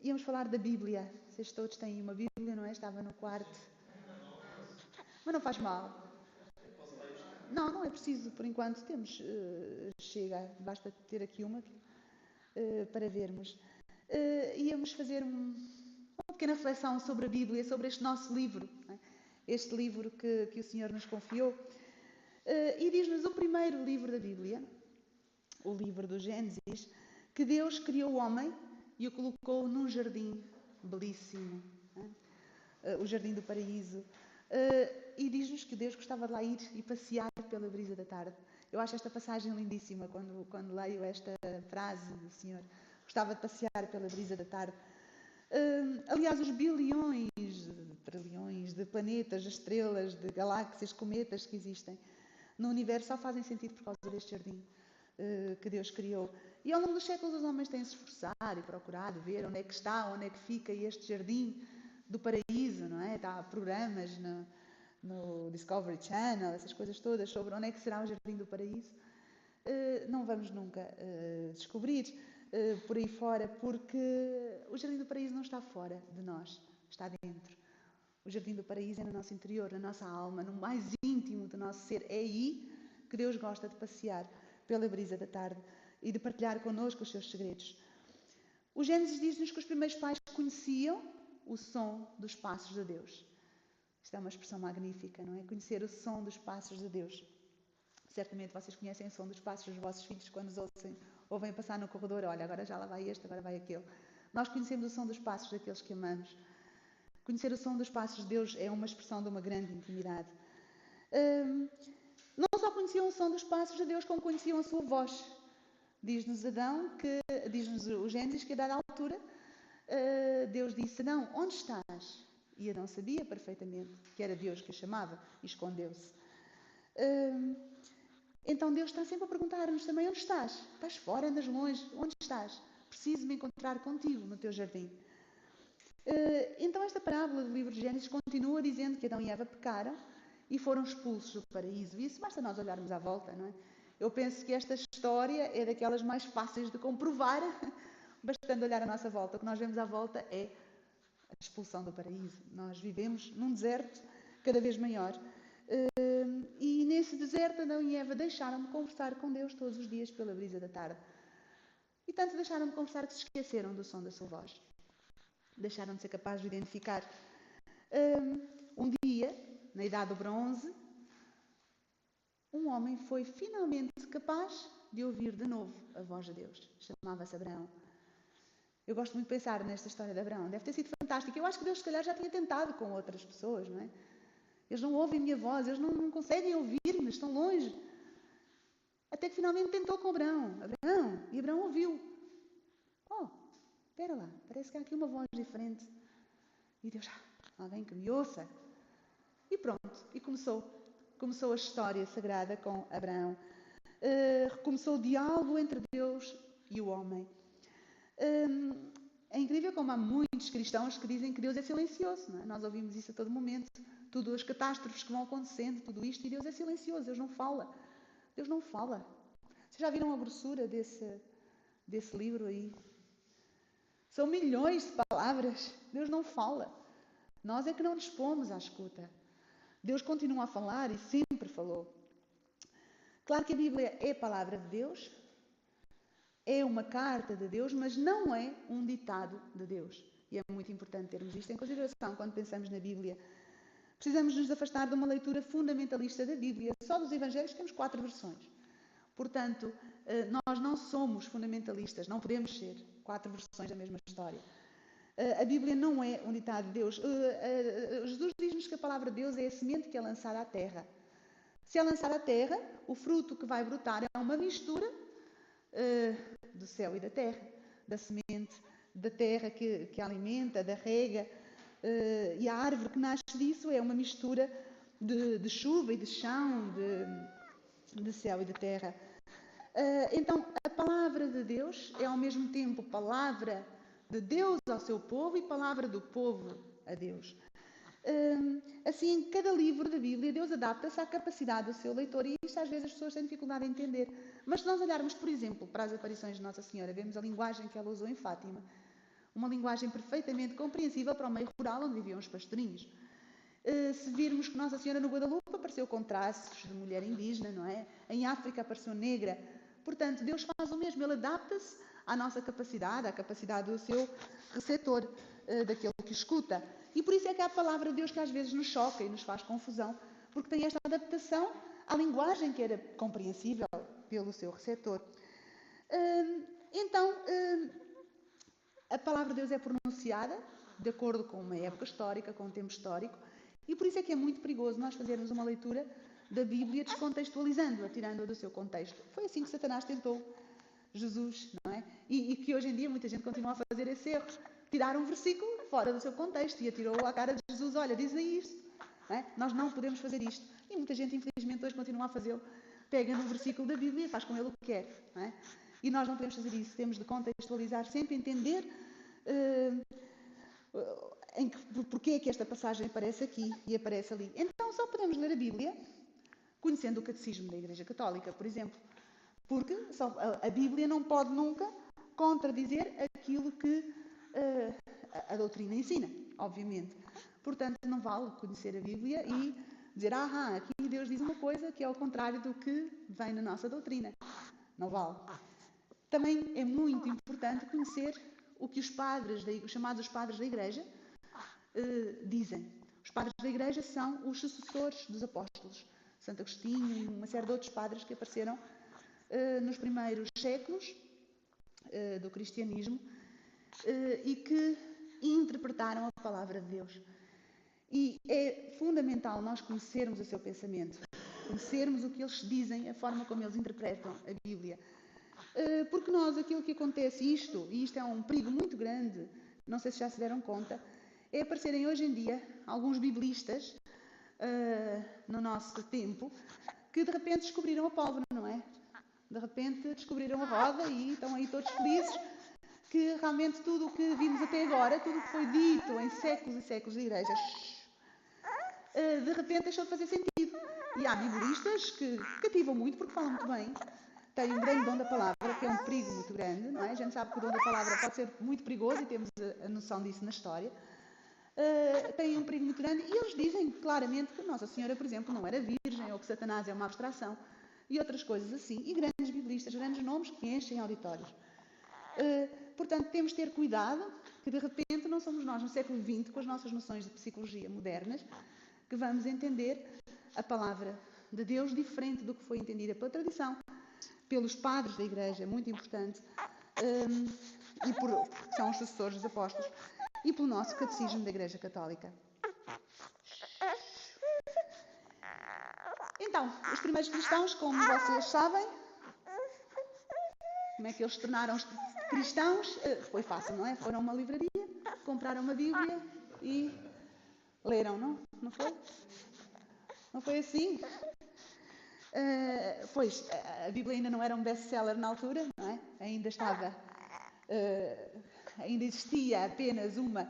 íamos falar da Bíblia. Vocês todos têm uma Bíblia, não é? Estava no quarto. Mas não faz mal. Não, não é preciso, por enquanto temos. Chega, basta ter aqui uma para vermos. Íamos fazer uma pequena reflexão sobre a Bíblia, sobre este nosso livro, não é? Este livro que o Senhor nos confiou. E diz-nos o primeiro livro da Bíblia, o livro do Gênesis, que Deus criou o homem e o colocou num jardim belíssimo, o jardim do paraíso. E diz-nos que Deus gostava de lá ir e passear pela brisa da tarde. Eu acho esta passagem lindíssima quando leio esta frase do Senhor. Gostava de passear pela brisa da tarde. Aliás, os bilhões, trilhões de planetas, de estrelas, de galáxias, cometas que existem no universo só fazem sentido por causa deste jardim que Deus criou. E ao longo dos séculos os homens têm-se esforçado e procurado ver onde é que está, onde é que fica este jardim do paraíso, não é? Há programas no Discovery Channel, essas coisas todas sobre onde é que será o jardim do paraíso. Não vamos nunca descobrir por aí fora, porque o jardim do paraíso não está fora de nós, está dentro. O jardim do paraíso é no nosso interior, na nossa alma, no mais íntimo do nosso ser. É aí que Deus gosta de passear pela brisa da tarde e de partilhar connosco os seus segredos. O Gênesis diz-nos que os primeiros pais conheciam o som dos passos de Deus. Isto é uma expressão magnífica, não é? Conhecer o som dos passos de Deus. Certamente vocês conhecem o som dos passos dos vossos filhos quando os ouvem passar no corredor. Olha, agora já lá vai este, agora vai aquele. Nós conhecemos o som dos passos daqueles que amamos. Conhecer o som dos passos de Deus é uma expressão de uma grande intimidade. Não só conheciam o som dos passos de Deus, como conheciam a sua voz. Diz-nos o Gênesis, que a dada altura Deus disse: Adão, onde estás? E Adão sabia perfeitamente que era Deus que o chamava e escondeu-se. Então Deus está sempre a perguntar-nos também: onde estás? Estás fora, andas longe, onde estás? Preciso me encontrar contigo no teu jardim. Então esta parábola do livro de Gênesis continua dizendo que Adão e Eva pecaram e foram expulsos do paraíso. E isso basta nós olharmos à volta, não é? Eu penso que esta história é daquelas mais fáceis de comprovar, bastando olhar à nossa volta. O que nós vemos à volta é a expulsão do paraíso. Nós vivemos num deserto cada vez maior. E nesse deserto Adão e Eva deixaram de conversar com Deus todos os dias pela brisa da tarde. E tanto deixaram de conversar que se esqueceram do som da sua voz. Deixaram de ser capazes de identificar. Um dia, na idade do bronze, um homem foi finalmente capaz de ouvir de novo a voz de Deus. Chamava-se Abraão. Eu gosto muito de pensar nesta história de Abraão. Deve ter sido fantástico. Eu acho que Deus, se calhar, já tinha tentado com outras pessoas, não é? Eles não ouvem a minha voz, eles não conseguem ouvir-me, estão longe. Até que finalmente tentou com Abraão. E Abraão ouviu. Espera lá, parece que há aqui uma voz diferente. E Deus, alguém que me ouça. E pronto, e começou a história sagrada com Abraão. Recomeçou o diálogo entre Deus e o homem. É incrível como há muitos cristãos que dizem que Deus é silencioso, não é? Nós ouvimos isso a todo momento. Tudo as catástrofes que vão acontecendo, tudo isto, e Deus é silencioso, Deus não fala. Deus não fala. Vocês já viram a grossura desse livro aí? São milhões de palavras. Deus não fala. Nós é que não nos pomos à escuta. Deus continua a falar e sempre falou. Claro que a Bíblia é a palavra de Deus, é uma carta de Deus, mas não é um ditado de Deus. E é muito importante termos isto em consideração quando pensamos na Bíblia. Precisamos nos afastar de uma leitura fundamentalista da Bíblia. Só dos Evangelhos temos 4 versões. Portanto, nós não somos fundamentalistas, não podemos ser 4 versões da mesma história. A Bíblia não é um ditado de Deus. Jesus diz-nos que a palavra de Deus é a semente que é lançada à terra. Se é lançada à terra, o fruto que vai brotar é uma mistura do céu e da terra, da semente da terra que alimenta, da rega, e a árvore que nasce disso é uma mistura de chuva e de chão, de céu e de terra. Então, a palavra de Deus é ao mesmo tempo palavra de Deus ao seu povo e palavra do povo a Deus. Assim, em cada livro da Bíblia, Deus adapta-se à capacidade do seu leitor, e isto às vezes as pessoas têm dificuldade em entender. Mas se nós olharmos, por exemplo, para as aparições de Nossa Senhora, vemos a linguagem que ela usou em Fátima. Uma linguagem perfeitamente compreensível para o meio rural onde viviam os pastorinhos. Se virmos que Nossa Senhora no Guadalupe apareceu com traços de mulher indígena, não é? Em África apareceu negra. Portanto, Deus faz o mesmo, Ele adapta-se à nossa capacidade, à capacidade do seu receptor, daquele que escuta. E por isso é que há a palavra de Deus que às vezes nos choca e nos faz confusão, porque tem esta adaptação à linguagem que era compreensível pelo seu receptor. Então, a palavra de Deus é pronunciada de acordo com uma época histórica, com um tempo histórico, e por isso é que é muito perigoso nós fazermos uma leitura da Bíblia descontextualizando-a, tirando-a do seu contexto. Foi assim que Satanás tentou Jesus, não é? E que hoje em dia muita gente continua a fazer esse erro. Tirar um versículo fora do seu contexto e atirou-o à cara de Jesus. Olha, diz aí isto. Não é? Nós não podemos fazer isto. E muita gente, infelizmente, hoje continua a fazê-lo. Pega num versículo da Bíblia e faz com ele o que quer. Não é? E nós não podemos fazer isso. Temos de contextualizar, sempre entender porque é que esta passagem aparece aqui e aparece ali. Então, só podemos ler a Bíblia conhecendo o Catecismo da Igreja Católica, por exemplo. Porque a Bíblia não pode nunca contradizer aquilo que a doutrina ensina, obviamente. Portanto, não vale conhecer a Bíblia e dizer, aqui Deus diz uma coisa que é ao contrário do que vem na nossa doutrina. Não vale. Também é muito importante conhecer o que os padres, os chamados padres da Igreja, dizem. Os padres da Igreja são os sucessores dos apóstolos. Santo Agostinho e uma série de outros padres que apareceram nos primeiros séculos do cristianismo e que interpretaram a palavra de Deus. E é fundamental nós conhecermos o seu pensamento, conhecermos o que eles dizem, a forma como eles interpretam a Bíblia. Porque nós, aquilo que acontece, e isto é um perigo muito grande, não sei se já se deram conta, é aparecerem hoje em dia alguns biblistas no nosso tempo que de repente descobriram a pólvora, não é? De repente descobriram a roda e estão aí todos felizes que realmente tudo o que vimos até agora, tudo o que foi dito em séculos e séculos de igrejas, de repente deixou de fazer sentido. E há biblistas que cativam muito porque falam muito bem, têm um grande dom da palavra, que é um perigo muito grande, não é? A gente sabe que o dom da palavra pode ser muito perigoso e temos a noção disso na história. Têm um perigo muito grande e eles dizem claramente que Nossa Senhora, por exemplo, não era virgem ou que Satanás é uma abstração e outras coisas assim. E grandes biblistas, grandes nomes que enchem auditórios. Portanto, temos de ter cuidado que de repente não somos nós no século XX, com as nossas noções de psicologia modernas, que vamos entender a palavra de Deus diferente do que foi entendida pela tradição, pelos padres da Igreja, muito importante, e que são os sucessores dos apóstolos, e pelo nosso Catecismo da Igreja Católica. Então, os primeiros cristãos, como vocês sabem, como é que eles se tornaram cristãos? Foi fácil, não é? Foram a uma livraria, compraram uma Bíblia e leram, não? Não foi? Não foi assim? Pois, a Bíblia ainda não era um best-seller na altura, não é? Ainda existia apenas uma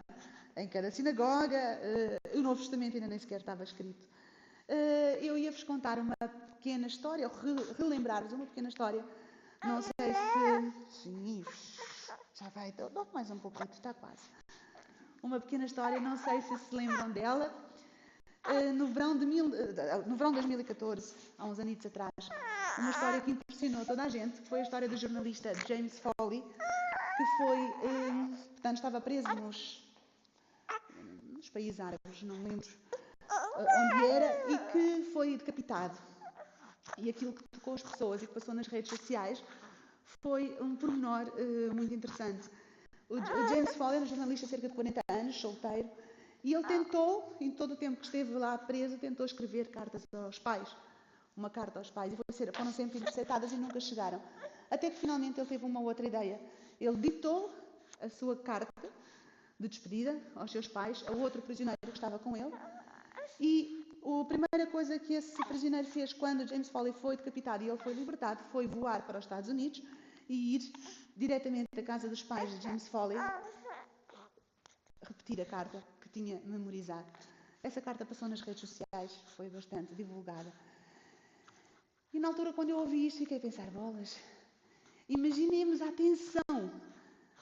em cada sinagoga, o Novo Testamento ainda nem sequer estava escrito. Eu ia-vos contar uma pequena história, ou relembrar-vos uma pequena história. Não sei se... Sim, já vai, dou mais um pouquinho, está quase. Uma pequena história, não sei se lembram dela. No verão de 2014, há uns anitos atrás, uma história que impressionou toda a gente, que foi a história do jornalista James Foley, que foi, portanto, estava preso nos países árabes, não lembro onde era, e que foi decapitado. E aquilo que tocou as pessoas e que passou nas redes sociais foi um pormenor muito interessante. O James Foley era um jornalista de cerca de 40 anos, solteiro, e ele tentou, em todo o tempo que esteve lá preso, tentou escrever cartas aos pais. Uma carta aos pais. E foram sempre interceptadas e nunca chegaram. Até que finalmente ele teve uma outra ideia. Ele ditou a sua carta de despedida aos seus pais, a outro prisioneiro que estava com ele. E a primeira coisa que esse prisioneiro fez quando James Foley foi decapitado e ele foi libertado foi voar para os Estados Unidos e ir diretamente à casa dos pais de James Foley, repetir a carta que tinha memorizado. Essa carta passou nas redes sociais, foi bastante divulgada. E na altura, quando eu ouvi isto, fiquei a pensar, bolas, imaginemos a tensão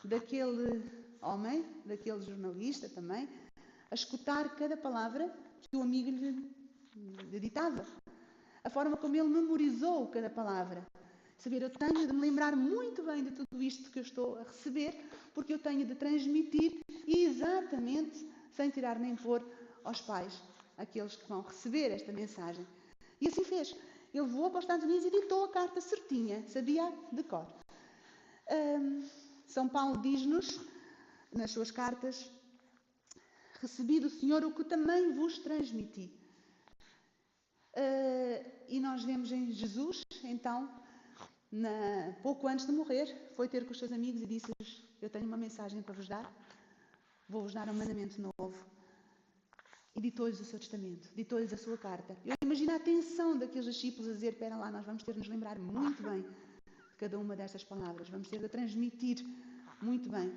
daquele homem, daquele jornalista também, a escutar cada palavra que o amigo lhe ditava. A forma como ele memorizou cada palavra. Saber, eu tenho de me lembrar muito bem de tudo isto que eu estou a receber, porque eu tenho de transmitir exatamente, sem tirar nem pôr, aos pais, aqueles que vão receber esta mensagem. E assim fez. Ele voou para os Estados Unidos e ditou a carta certinha, sabia de cor. São Paulo diz-nos, nas suas cartas, recebi do Senhor o que também vos transmiti. E nós vemos em Jesus, então, pouco antes de morrer, foi ter com os seus amigos e disse-lhes, eu tenho uma mensagem para vos dar, vou-vos dar um mandamento novo. E ditou-lhes o seu testamento, ditou-lhes a sua carta. Eu imagino a atenção daqueles discípulos a dizer, espera lá, nós vamos ter de nos lembrar muito bem de cada uma destas palavras, vamos ter de transmitir muito bem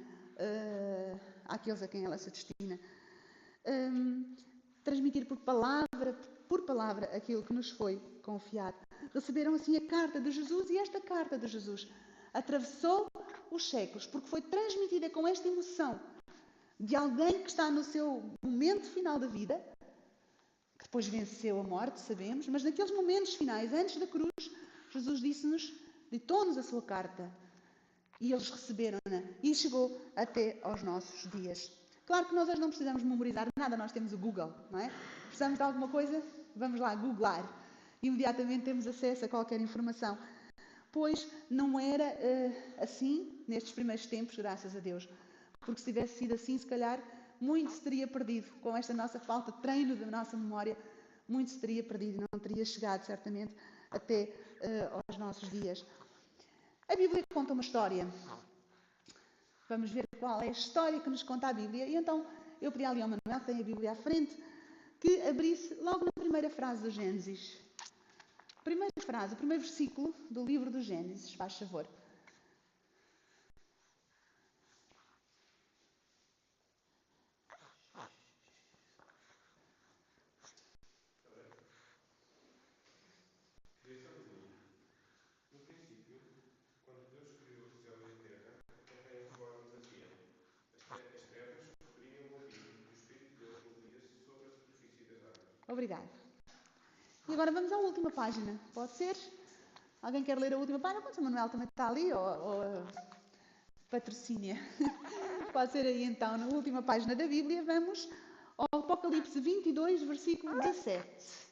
àqueles a quem ela se destina. Transmitir por palavra aquilo que nos foi confiado. Receberam assim a carta de Jesus e esta carta de Jesus atravessou os séculos, porque foi transmitida com esta emoção de alguém que está no seu momento final da vida, que depois venceu a morte, sabemos, mas naqueles momentos finais, antes da cruz, Jesus disse-nos, ditou-nos a sua carta e eles receberam-na e chegou até aos nossos dias. Claro que nós hoje não precisamos memorizar nada, nós temos o Google, não é? Precisamos de alguma coisa, vamos lá googlar. Imediatamente temos acesso a qualquer informação. Pois não era assim nestes primeiros tempos, graças a Deus. Porque se tivesse sido assim, se calhar, muito se teria perdido. Com esta nossa falta de treino da nossa memória, muito se teria perdido e não teria chegado, certamente, até aos nossos dias. A Bíblia conta uma história. Vamos ver qual é a história que nos conta a Bíblia. E então, eu pedi ali ao Manuel, que tem a Bíblia à frente, que abrisse logo na primeira frase do Gênesis. Primeira frase, o primeiro versículo do livro do Gênesis, faz favor. Obrigada. E agora vamos à última página. Pode ser? Alguém quer ler a última página? Pode ser, o Manuel também está ali, ou patrocínio. Pode ser aí então, na última página da Bíblia, vamos ao Apocalipse 22, versículo 17.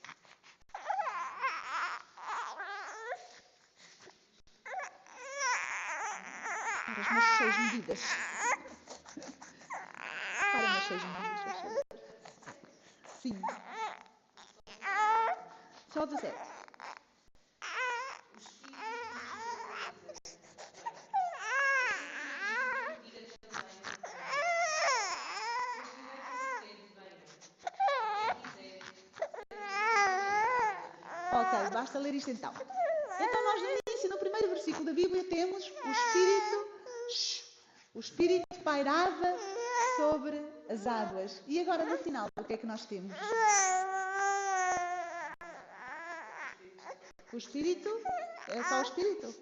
Para as minhas 6 medidas. Para as minhas 6 medidas. Sim. Só 17. Ok, basta ler isto então. Então nós no início, no primeiro versículo da Bíblia, temos o Espírito pairava sobre as águas. E agora no final, o que é que nós temos? O Espírito, é só o Espírito.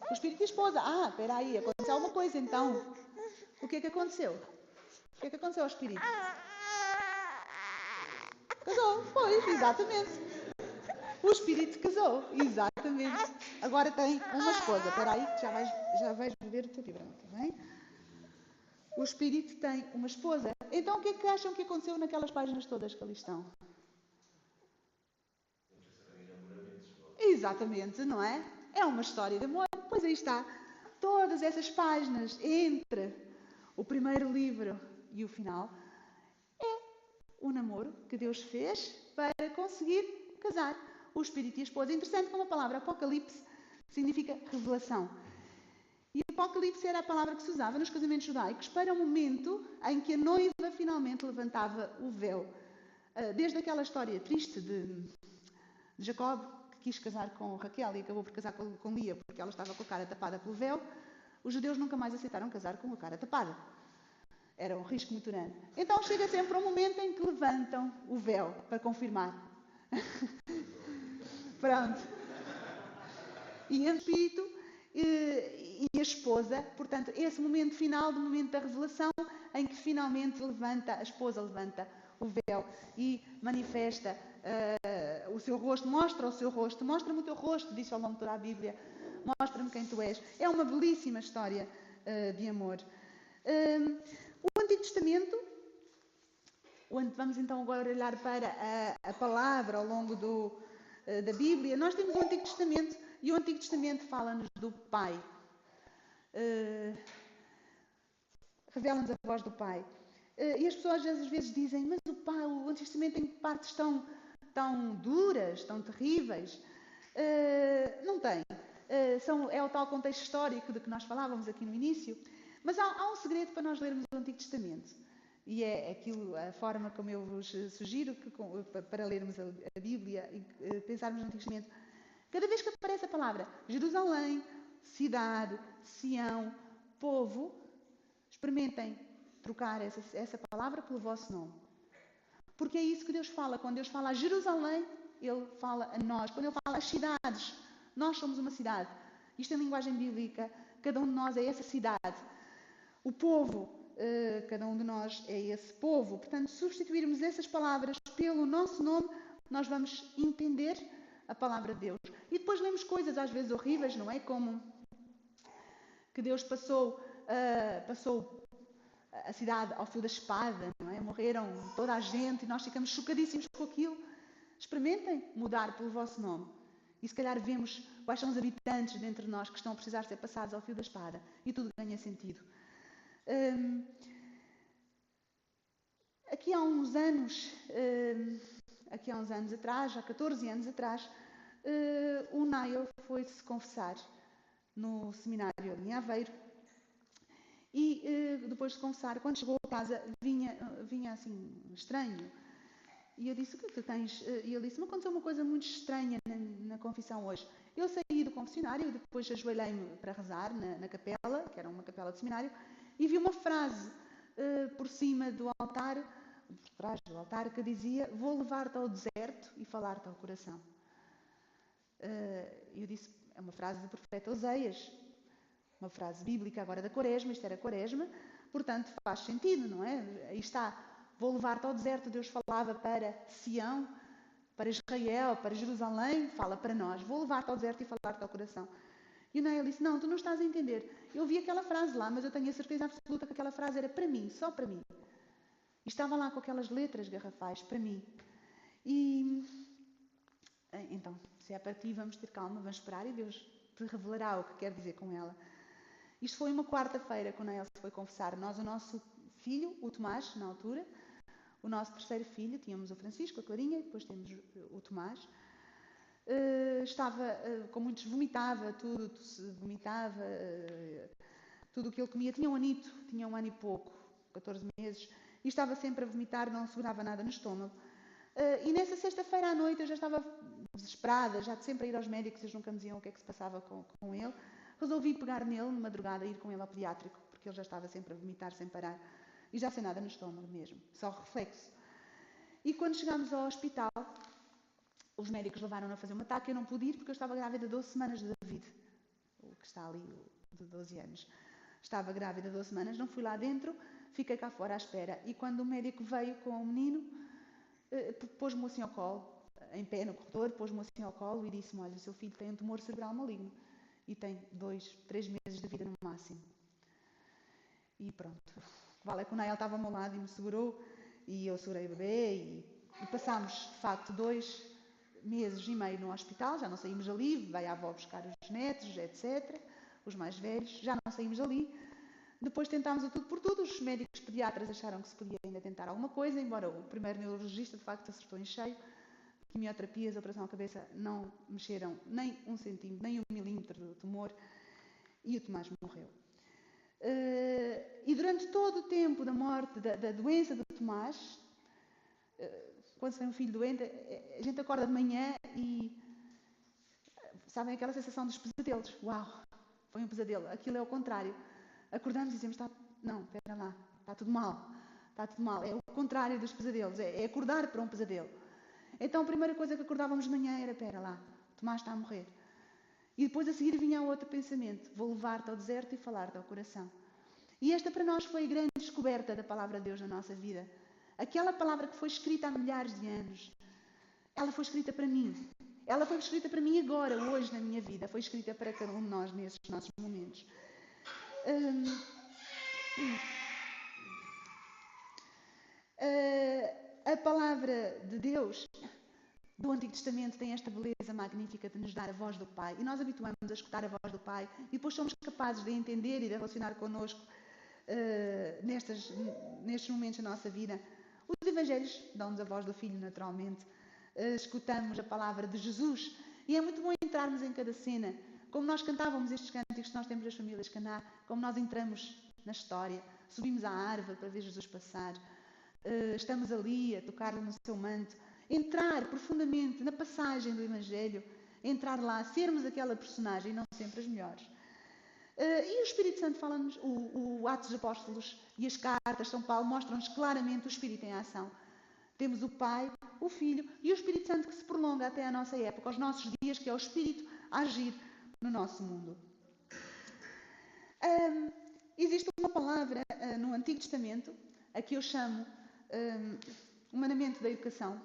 O Espírito e a esposa. Espera aí, aconteceu alguma coisa então. O que é que aconteceu? O que é que aconteceu ao Espírito? Casou, pois, exatamente. O Espírito casou, exatamente. Agora tem uma esposa. Espera aí, que já vais ver o teu livro, está bem? O Espírito tem uma esposa. Então o que é que acham que aconteceu naquelas páginas todas que ali estão? Exatamente, não é? É uma história de amor. Pois aí está. Todas essas páginas entre o primeiro livro e o final é o namoro que Deus fez para conseguir casar o Espírito e a esposa. É interessante como a palavra Apocalipse significa revelação. E Apocalipse era a palavra que se usava nos casamentos judaicos para o momento em que a noiva finalmente levantava o véu. Desde aquela história triste de Jacob, que quis casar com Raquel e acabou por casar com Lia porque ela estava com a cara tapada pelo véu, os judeus nunca mais aceitaram casar com a cara tapada. Era um risco muito grande. Então chega sempre um momento em que levantam o véu para confirmar. Pronto. E o Espírito e a esposa. Portanto, esse momento final, do momento da revelação, em que finalmente a esposa levanta o véu e manifesta o seu rosto, mostra o seu rosto, mostra-me o teu rosto, diz ao longo de toda a Bíblia, mostra-me quem tu és. É uma belíssima história de amor. O Antigo Testamento, vamos então agora olhar para a palavra ao longo da Bíblia. Nós temos o Antigo Testamento e o Antigo Testamento fala-nos do Pai. Revela-nos a voz do Pai. E as pessoas às vezes dizem, mas o Antigo Testamento tem partes tão duras, tão terríveis. Não tem. É o tal contexto histórico de que nós falávamos aqui no início. Mas há um segredo para nós lermos o Antigo Testamento. E é a forma como eu vos sugiro para lermos a Bíblia e pensarmos no Antigo Testamento. Cada vez que aparece a palavra Jerusalém, cidade, Sião, povo, experimentem trocar essa palavra pelo vosso nome. Porque é isso que Deus fala. Quando Deus fala a Jerusalém, Ele fala a nós. Quando Ele fala as cidades, nós somos uma cidade. Isto é linguagem bíblica. Cada um de nós é essa cidade. O povo, cada um de nós é esse povo. Portanto, substituirmos essas palavras pelo nosso nome, nós vamos entender a palavra de Deus. E depois lemos coisas às vezes horríveis, não é? Como que Deus passou a cidade ao fio da espada, não é? Morreram toda a gente e nós ficamos chocadíssimos com aquilo. Experimentem mudar pelo vosso nome. E se calhar vemos quais são os habitantes dentre nós que estão a precisar ser passados ao fio da espada. E tudo ganha sentido. Aqui há uns anos atrás, há 14 anos atrás, o Nail foi-se confessar no seminário em Aveiro. E depois de confessar, quando chegou a casa, vinha assim, estranho. E eu disse, o que é que tu tens? E ele disse, me aconteceu uma coisa muito estranha na confissão hoje. Eu saí do confessionário e depois ajoelhei-me para rezar na capela, que era uma capela de seminário, e vi uma frase por cima do altar, por trás do altar, que dizia, vou levar-te ao deserto e falar-te ao coração. E eu disse, é uma frase do profeta Oseias, uma frase bíblica agora da Quaresma, isto era Quaresma, portanto faz sentido, não é? Aí está, vou levar-te ao deserto, Deus falava para Sião, para Israel, para Jerusalém, fala para nós, vou levar-te ao deserto e falar-te ao coração. E o Nail disse, não, tu não estás a entender, eu vi aquela frase lá, mas eu tenho a certeza absoluta que aquela frase era para mim, só para mim. E estava lá com aquelas letras garrafais, para mim. E então, se é para ti, vamos ter calma, vamos esperar e Deus te revelará o que quer dizer com ela. Isto foi uma quarta-feira, quando a Elsa foi confessar. Nós, o nosso filho, o Tomás, na altura, o nosso terceiro filho, tínhamos o Francisco, a Clarinha, e depois temos o Tomás, estava com muitos, vomitava tudo o que ele comia. Tinha um ano e pouco, 14 meses, e estava sempre a vomitar, não segurava nada no estômago. E nessa sexta-feira à noite eu já estava desesperada, já de sempre a ir aos médicos, eles nunca me diziam o que é que se passava com ele. Resolvi pegar nele, de madrugada, e ir com ele ao pediátrico, porque ele já estava sempre a vomitar sem parar. E já sem nada no estômago mesmo, só reflexo. E quando chegámos ao hospital, os médicos levaram-no a fazer um ataque, eu não pude ir porque eu estava grávida de 12 semanas de David, o que está ali, de 12 anos. Estava grávida de 12 semanas, não fui lá dentro, fiquei cá fora à espera. E quando o médico veio com o menino, pôs-me assim ao colo, em pé no corredor, pôs-me assim ao colo e disse-me, olha, o seu filho tem um tumor cerebral maligno e tem 2, 3 meses de vida no máximo. E pronto. Vale é que o Nael estava ao meu lado e me segurou, e eu segurei o bebê, e passámos, de facto, 2 meses e meio no hospital, já não saímos ali, veio a avó buscar os netos, etc., os mais velhos, já não saímos ali. Depois tentámos a tudo por tudo, os médicos pediatras acharam que se podia ainda tentar alguma coisa, embora o primeiro neurologista, de facto, acertou em cheio. Quimioterapias, operação à cabeça, não mexeram nem 1 centímetro, nem 1 milímetro do tumor, e o Tomás morreu. E durante todo o tempo da morte, da doença do Tomás, quando se tem um filho doente, a gente acorda de manhã e sabem aquela sensação dos pesadelos. Uau, foi um pesadelo. Aquilo é o contrário. Acordamos e dizemos, não, espera lá, está tudo mal. É o contrário dos pesadelos, é acordar para um pesadelo. Então a primeira coisa que acordávamos de manhã era, espera lá, Tomás está a morrer. E depois a seguir vinha outro pensamento: vou levar-te ao deserto e falar-te ao coração. E esta para nós foi a grande descoberta da palavra de Deus na nossa vida. Aquela palavra que foi escrita há milhares de anos, ela foi escrita para mim. Ela foi escrita para mim agora, hoje, na minha vida. Foi escrita para cada um de nós nesses nossos momentos. A palavra de Deus do Antigo Testamento tem esta beleza magnífica de nos dar a voz do Pai. E nós habituamos a escutar a voz do Pai e depois somos capazes de entender e de relacionar connosco nestes momentos da nossa vida. Os Evangelhos dão-nos a voz do Filho, naturalmente. Escutamos a palavra de Jesus e é muito bom entrarmos em cada cena. Como nós cantávamos estes cânticos que nós temos das famílias Caná, como nós entramos na história, subimos à árvore para ver Jesus passar, estamos ali a tocar-lhe no seu manto, entrar profundamente na passagem do Evangelho, entrar lá, sermos aquela personagem, não sempre as melhores. E o Espírito Santo fala-nos, o Atos dos Apóstolos e as cartas de São Paulo mostram-nos claramente o Espírito em ação. Temos o Pai, o Filho e o Espírito Santo que se prolonga até à nossa época, aos nossos dias, que é o Espírito a agir no nosso mundo. Existe uma palavra no Antigo Testamento, a que eu chamo o mandamento da educação.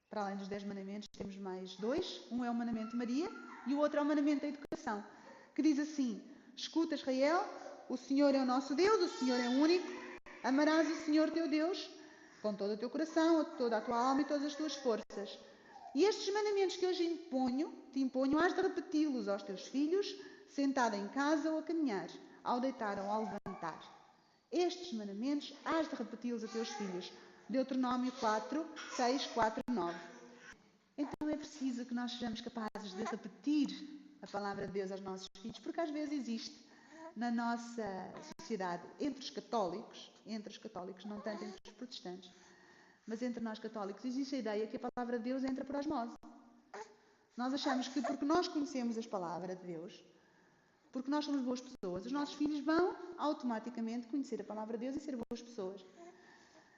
Para além dos 10 mandamentos, temos mais 2. Um é o mandamento de Maria e o outro é o mandamento da educação, que diz assim: escuta, Israel, o Senhor é o nosso Deus, o Senhor é único, amarás o Senhor teu Deus com todo o teu coração, toda a tua alma e todas as tuas forças. E estes mandamentos que hoje te imponho, has de repeti-los aos teus filhos, sentado em casa ou a caminhar, ao deitar ou ao levantar. Estes mandamentos has de repeti-los a teus filhos. Deuteronômio 4, 6, 4, 9. Então é preciso que nós sejamos capazes de repetir a palavra de Deus aos nossos filhos, porque às vezes existe na nossa sociedade, entre os católicos, não tanto entre os protestantes, mas entre nós católicos, existe a ideia que a palavra de Deus entra por osmose. Nós achamos que porque nós conhecemos a palavra de Deus, porque nós somos boas pessoas, os nossos filhos vão automaticamente conhecer a palavra de Deus e ser boas pessoas.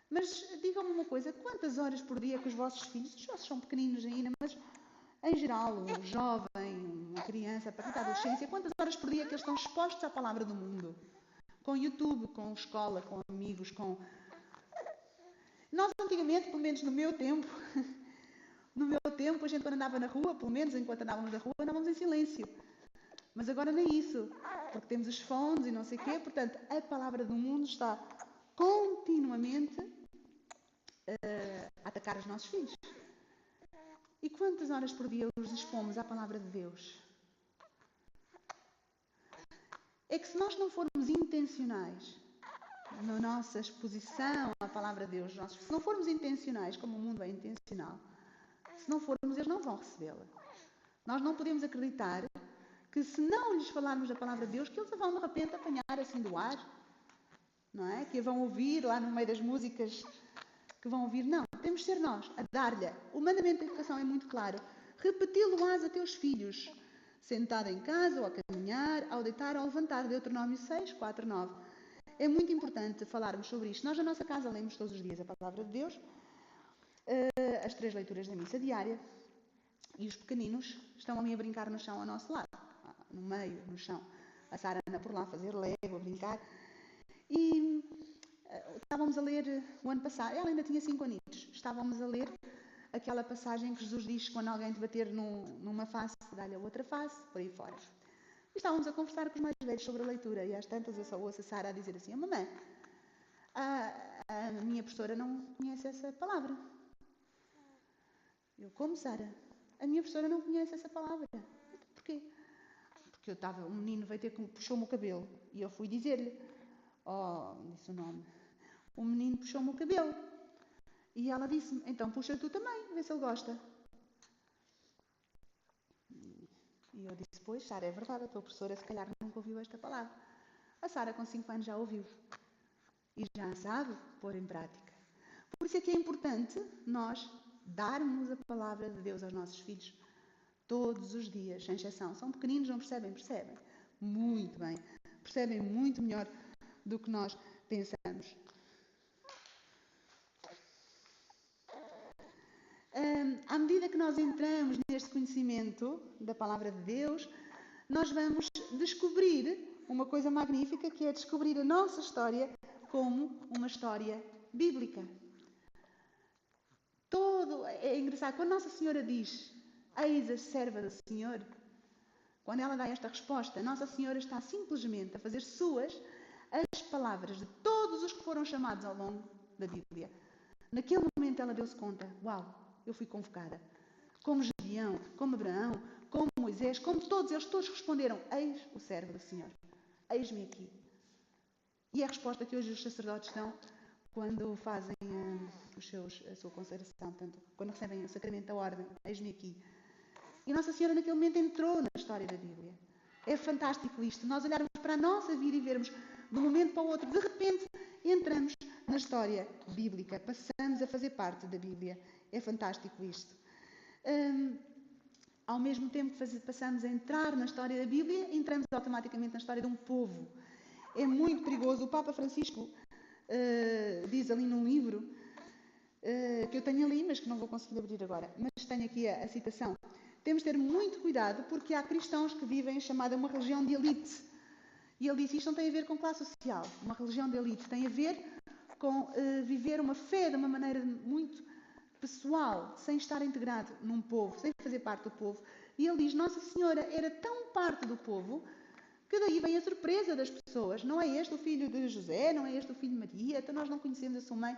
Mas digam-me uma coisa, quantas horas por dia que os vossos filhos, os vossos são pequeninos ainda, mas em geral, um jovem, uma criança, a partir da adolescência, quantas horas por dia que eles estão expostos à palavra do mundo? Com YouTube, com escola, com amigos, com... Nós antigamente, pelo menos no meu tempo, a gente quando andava na rua, pelo menos enquanto andávamos na rua, andávamos em silêncio. Mas agora nem isso, porque temos os fones e não sei o quê, portanto, a palavra do mundo está continuamente a atacar os nossos filhos. E quantas horas por dia os expomos à palavra de Deus? É que se nós não formos intencionais na nossa exposição à palavra de Deus, se não formos intencionais, como o mundo é intencional, se não formos, eles não vão recebê-la. Nós não podemos acreditar que se não lhes falarmos da palavra de Deus, que eles a vão de repente apanhar assim do ar, não é? Que a vão ouvir lá no meio das músicas, que vão ouvir. Não, temos de ser nós a dar-lhe. O mandamento da educação é muito claro. Repeti-lo-ás a teus filhos, sentado em casa ou a caminhar, ao deitar ou ao levantar. Deuteronômio 6, 4, 9. É muito importante falarmos sobre isto. Nós na nossa casa lemos todos os dias a palavra de Deus, as 3 leituras da missa diária, e os pequeninos estão ali a brincar no chão ao nosso lado, no meio, no chão. A Sara anda por lá a fazer lego, a brincar. E estávamos a ler o ano passado, ela ainda tinha 5 aninhos, estávamos a ler aquela passagem que Jesus diz: quando alguém te bater numa face, dá-lhe a outra face, por aí fora. E estávamos a conversar com os mais velhos sobre a leitura, e às tantas eu só ouço a Sara a dizer assim: mamãe, a minha professora não conhece essa palavra. Eu: como, Sara? A minha professora não conhece essa palavra. Porquê? Porque o menino veio puxou-me o cabelo, e eu fui dizer-lhe, disse o nome, o menino puxou-me o cabelo. E ela disse-me: então puxa tu também, vê se ele gosta. E eu disse: pois, Sara, é verdade, a tua professora se calhar nunca ouviu esta palavra. A Sara com 5 anos já ouviu. E já sabe pôr em prática. Por isso é que é importante nós darmos a palavra de Deus aos nossos filhos todos os dias, sem exceção. São pequeninos, não percebem? Percebem. Muito bem. Percebem muito melhor do que nós pensamos. à medida que nós entramos neste conhecimento da palavra de Deus, nós vamos descobrir uma coisa magnífica, que é descobrir a nossa história como uma história bíblica. É engraçado, quando Nossa Senhora diz, eis a serva do Senhor, quando ela dá esta resposta, Nossa Senhora está simplesmente a fazer suas as palavras de todos os que foram chamados ao longo da Bíblia. Naquele momento ela deu-se conta, uau, eu fui convocada. Como Gedeão, como Abraão, como Moisés, como todos eles, todos responderam, eis o servo do Senhor, eis-me aqui. E é a resposta que hoje os sacerdotes dão quando fazem a sua consagração, portanto, quando recebem o sacramento da ordem, eis-me aqui. E Nossa Senhora naquele momento entrou na história da Bíblia. É fantástico isto, nós olharmos para a nossa vida e vermos de um momento para o outro, de repente entramos na história bíblica, passamos a fazer parte da Bíblia. É fantástico isto. Ao mesmo tempo que passamos a entrar na história da Bíblia, entramos automaticamente na história de um povo. É muito perigoso. O Papa Francisco diz ali num livro, que eu tenho ali, mas que não vou conseguir abrir agora, mas tenho aqui a citação. Temos de ter muito cuidado porque há cristãos que vivem chamada uma religião de elite. E ele diz, isto não tem a ver com classe social. Uma religião de elite tem a ver com viver uma fé de uma maneira muito pessoal, sem estar integrado num povo, sem fazer parte do povo. E ele diz, Nossa Senhora era tão parte do povo que daí vem a surpresa das pessoas. Não é este o filho de José, não é este o filho de Maria, então nós não conhecemos a sua mãe.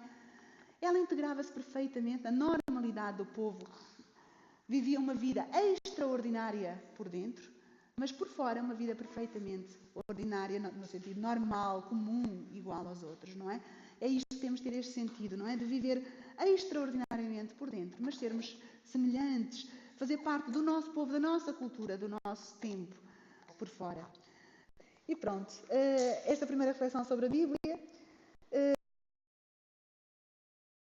Ela integrava-se perfeitamente na normalidade do povo. Vivia uma vida extraordinária por dentro, mas por fora uma vida perfeitamente ordinária, no sentido normal, comum, igual aos outros, não é? É isto que temos de ter este sentido, não é? De viver extraordinariamente por dentro, mas sermos semelhantes, fazer parte do nosso povo, da nossa cultura, do nosso tempo, por fora. E pronto, esta primeira reflexão sobre a Bíblia.